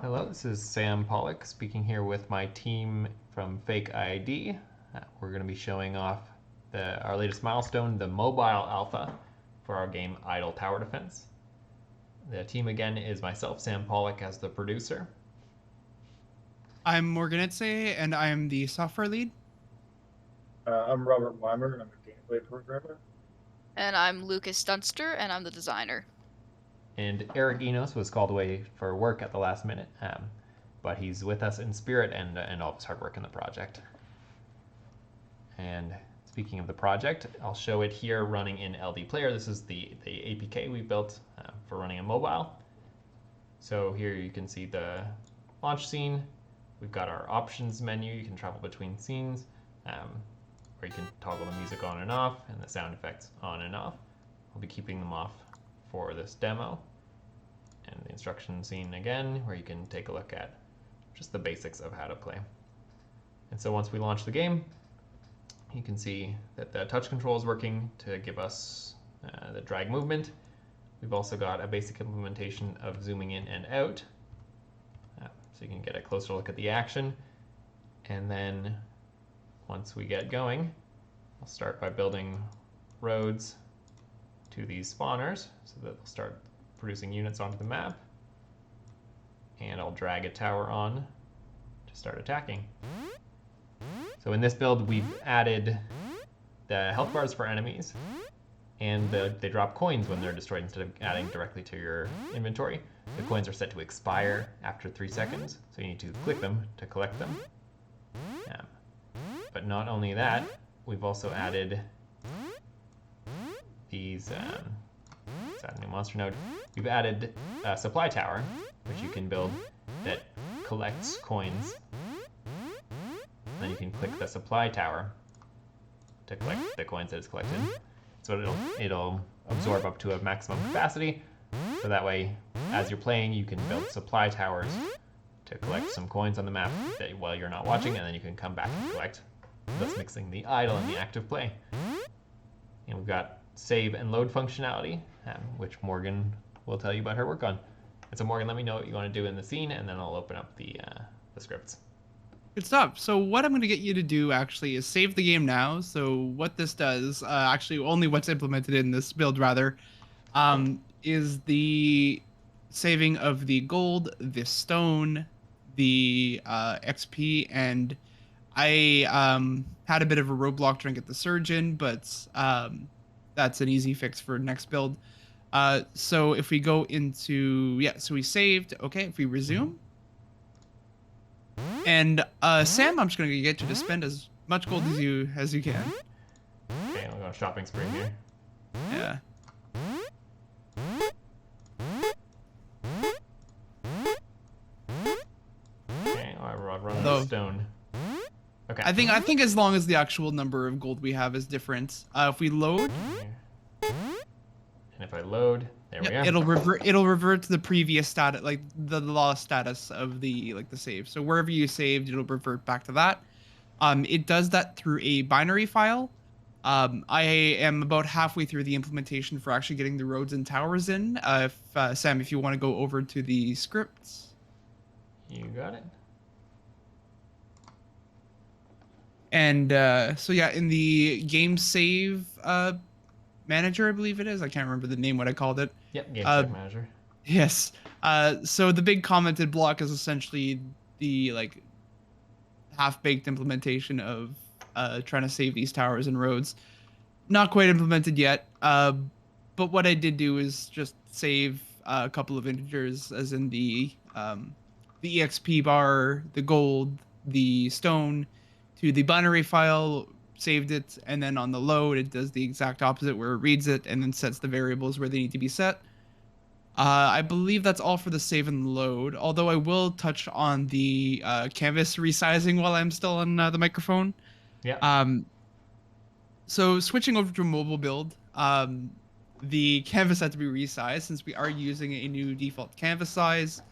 Hello, this is Sam Pollock speaking here with my team from FakeID. We're going to be showing off our latest milestone, the mobile alpha for our game Idle Tower Defense. The team again is myself, Sam Pollock, as the producer. I'm Morgan Itze, and I am the software lead. I'm Robert Wymer, and I'm a gameplay programmer. And I'm Lucas Dunster, and I'm the designer. And Erik Enos was called away for work at the last minute, but he's with us in spirit and all of his hard work in the project. And speaking of the project, I'll show it here running in LD Player. This is the APK we built for running a mobile. So here you can see the launch scene. We've got our options menu. You can travel between scenes, or you can toggle the music on and off and the sound effects on and off. I'll be keeping them off for this demo. And the instruction scene again, where you can take a look at just the basics of how to play. And so once we launch the game, you can see that the touch control is working to give us the drag movement. We've also got a basic implementation of zooming in and out, so you can get a closer look at the action. And then once we get going, I'll start by building roads to these spawners so that they'll start producing units onto the map. And I'll drag a tower on to start attacking. So in this build, we've added the health bars for enemies, and they drop coins when they're destroyed instead of adding directly to your inventory. The coins are set to expire after 3 seconds, so you need to click them to collect them. But not only that, we've also added these, let's add a new monster node. We've added a supply tower, which you can build that collects coins. Then you can click the supply tower to collect the coins that it's collected. So it'll absorb up to a maximum capacity. So that way, as you're playing, you can build supply towers to collect some coins on the map while you're not watching, and then you can come back and collect, thus mixing the idle and the active play. And we've got save and load functionality, which Morgan will tell you about her work on. And so Morgan, let me know what you want to do in the scene, and then I'll open up the scripts. Good stuff. So what I'm going to get you to do actually is save the game now. So what this does, actually only what's implemented in this build rather, is the saving of the gold, the stone, the XP, and I had a bit of a roadblock trying to get the surgeon, but that's an easy fix for next build. So if we go into, so we saved, okay, if we resume, and Sam, I'm just gonna get you to spend as much gold as you can. Okay, I'll go shopping spree here. Yeah. Okay, I'll run out of stone. Okay. I think as long as the actual number of gold we have is different. If we load, and if I load, there we are. It'll revert to the previous status, like the lost status of the save. So wherever you saved, it'll revert back to that. It does that through a binary file. I am about halfway through the implementation for actually getting the roads and towers in. Sam, if you want to go over to the scripts. You got it. And so yeah, in the game save manager, I believe it is. I can't remember the name, what I called it. Yep, game save manager. Yes. So the big commented block is essentially the half-baked implementation of trying to save these towers and roads. Not quite implemented yet. But what I did do is just save a couple of integers, as in the EXP bar, the gold, the stone, to the binary file, saved it, and then on the load, it does the exact opposite, where it reads it and then sets the variables where they need to be set. I believe that's all for the save and load, although I will touch on the canvas resizing while I'm still on the microphone. Yeah. So switching over to a mobile build, the canvas had to be resized since we are using a new default canvas size.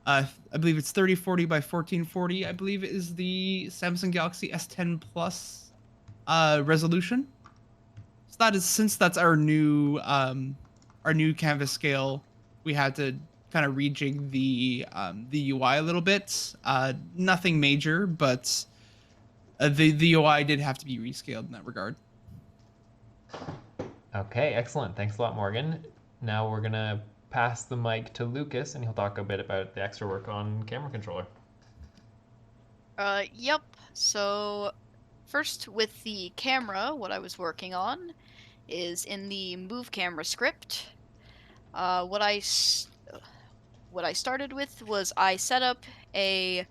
I believe it's 3040 by 1440. I believe it is the Samsung Galaxy S10 Plus resolution. So since that's our new canvas scale, we had to kind of rejig the UI a little bit. Nothing major, but the UI did have to be rescaled in that regard. Okay, excellent. Thanks a lot, Morgan. Now we're gonna pass the mic to Lucas, and he'll talk a bit about the extra work on camera controller. Yep. So first with the camera, what I was working on is in the move camera script. What I started with was I set up a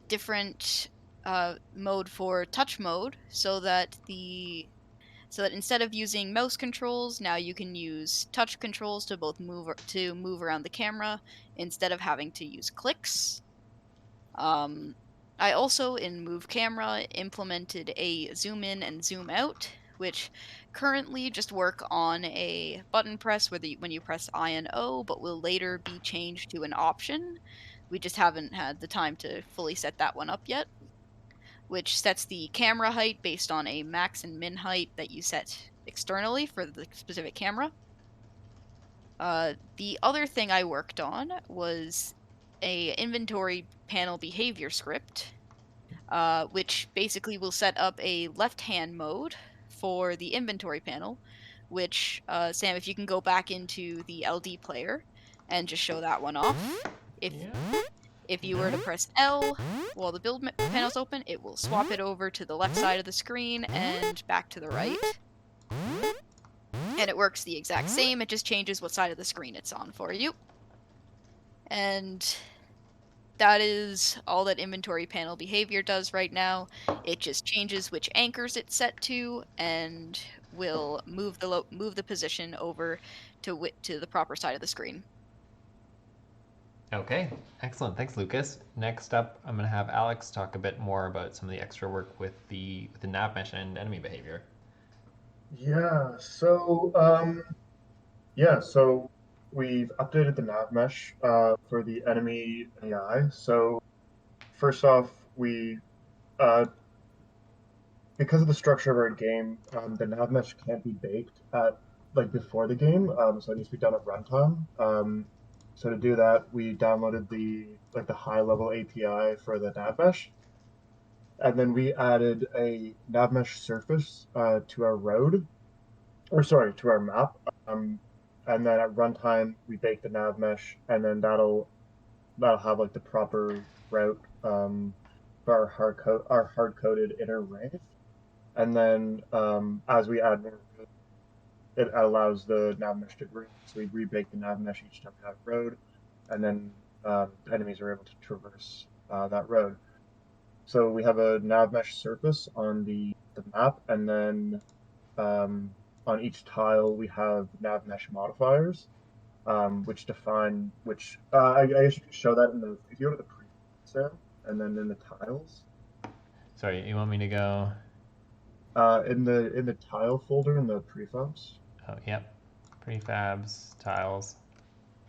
different mode for touch mode so that instead of using mouse controls, now you can use touch controls to both move around the camera instead of having to use clicks. I also, in Move Camera, implemented a zoom in and zoom out, which currently just work on a button press when you press I and O, but will later be changed to an option. We just haven't had the time to fully set that one up yet, which sets the camera height based on a max and min height that you set externally for the specific camera. The other thing I worked on was a inventory panel behavior script, which basically will set up a left-hand mode for the inventory panel, which, Sam, if you can go back into the LD player and just show that one off. If you were to press L while the build panel's open, it will swap it over to the left side of the screen and back to the right. And it works the exact same, it just changes what side of the screen it's on for you. And that is all that inventory panel behavior does right now. It just changes which anchors it's set to and will move the position over to the proper side of the screen. Okay, excellent. Thanks, Lucas. Next up, I'm going to have Alex talk a bit more about some of the extra work with the Nav Mesh and enemy behavior. So we've updated the Nav Mesh for the enemy AI. So first off, we because of the structure of our game, the Nav Mesh can't be baked at before the game, so it needs to be done at runtime. So to do that, we downloaded the high level API for the Nav Mesh, and then we added a Nav Mesh surface to our road, to our map. And then at runtime, we bake the Nav Mesh, and then that'll have the proper route for our hard coded inner wraith. And then as we add more, it allows the Nav Mesh to grow. So we rebake the Nav Mesh each time we have road, and then enemies are able to traverse that road. So we have a Nav Mesh surface on the map, and then on each tile we have Nav Mesh modifiers, which define which. I guess you can show that if you go to the prefab, and then in the tiles. Sorry, you want me to go? In the tile folder in the prefabs. Oh, yep. Prefabs, tiles.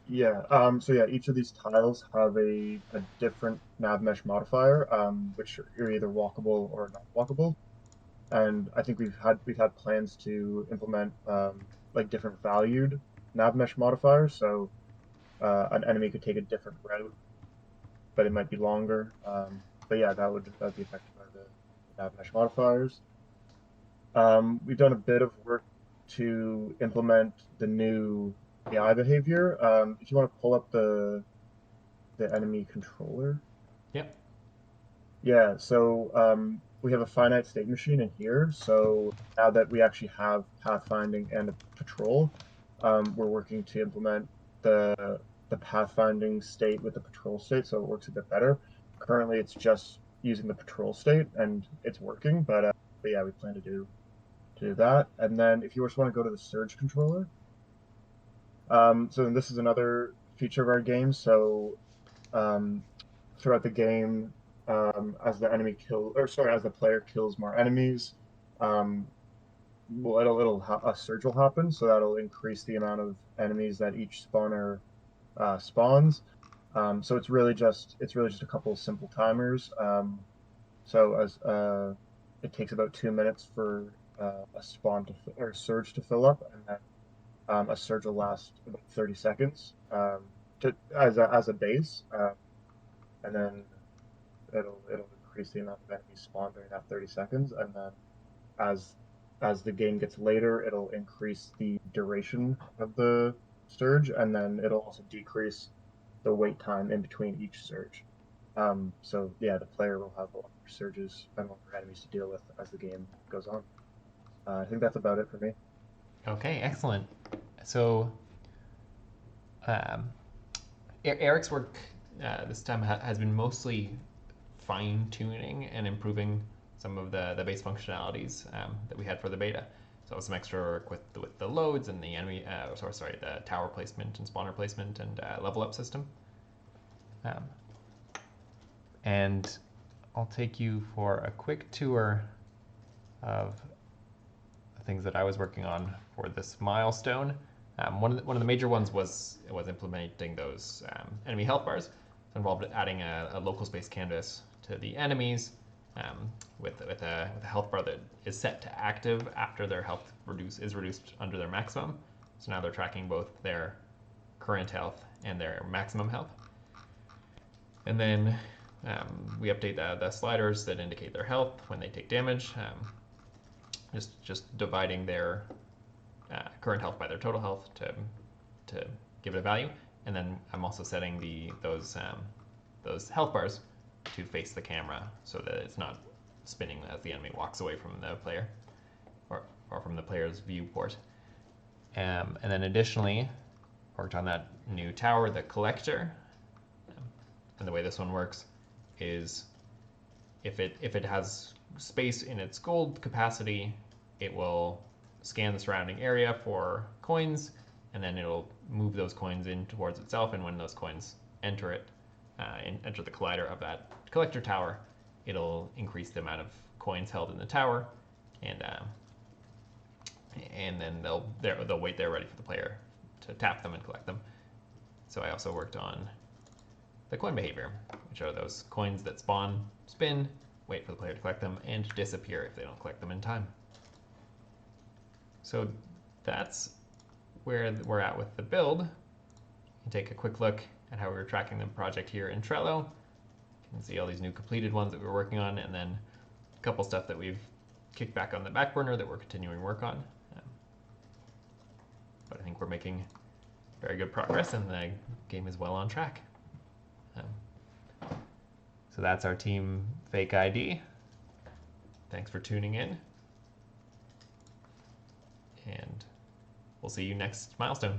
Yeah. So yeah, each of these tiles have a different Nav Mesh modifier, which are either walkable or not walkable. And I think we've had plans to implement different valued Nav Mesh modifiers. So an enemy could take a different route, but it might be longer. But yeah, that would be affected by the Nav Mesh modifiers. We've done a bit of work to implement the new AI behavior. If you want to pull up the enemy controller. Yep. Yeah, so we have a finite state machine in here. So now that we actually have pathfinding and a patrol, we're working to implement the pathfinding state with the patrol state, so it works a bit better. Currently, it's just using the patrol state, and it's working. But yeah, we plan to do that. And then if you just want to go to the surge controller, so this is another feature of our game. So throughout the game, as the player kills more enemies, a surge will happen. So that'll increase the amount of enemies that each spawner spawns. So it's really just a couple of simple timers. So as it takes about 2 minutes for a surge to fill up, and then a surge will last about 30 seconds, as a base, and then it'll increase the amount of enemies spawned during that 30 seconds, and then as the game gets later, it'll increase the duration of the surge, and then it'll also decrease the wait time in between each surge. So yeah, the player will have longer surges and longer enemies to deal with as the game goes on. I think that's about it for me. Okay, excellent. So, Erik's work this time has been mostly fine-tuning and improving some of the base functionalities that we had for the beta. So some extra work with the loads and the enemy, the tower placement and spawner placement and level up system. And I'll take you for a quick tour of the things that I was working on for this milestone. One of the major ones was implementing those enemy health bars. So involved adding a local space canvas to the enemies with a health bar that is set to active after their health is reduced under their maximum. So now they're tracking both their current health and their maximum health. And then we update the sliders that indicate their health when they take damage, just dividing their current health by their total health to give it a value. And then I'm also setting those health bars to face the camera so that it's not spinning as the enemy walks away from the player or from the player's viewport. And then additionally, worked on that new tower, the collector. And the way this one works is if it has space in its gold capacity, it will scan the surrounding area for coins, and then it'll move those coins in towards itself. And when those coins enter the collider of that collector tower, it'll increase the amount of coins held in the tower, and then they'll wait there ready for the player to tap them and collect them. So I also worked on the coin behavior, which are those coins that spawn, spin, wait for the player to collect them, and disappear if they don't collect them in time. So that's where we're at with the build. You can take a quick look at how we were tracking the project here in Trello. You can see all these new completed ones that we were working on, and then a couple stuff that we've kicked back on the back burner that we're continuing work on. But I think we're making very good progress, and the game is well on track. So that's our team FakeID. Thanks for tuning in. And we'll see you next milestone.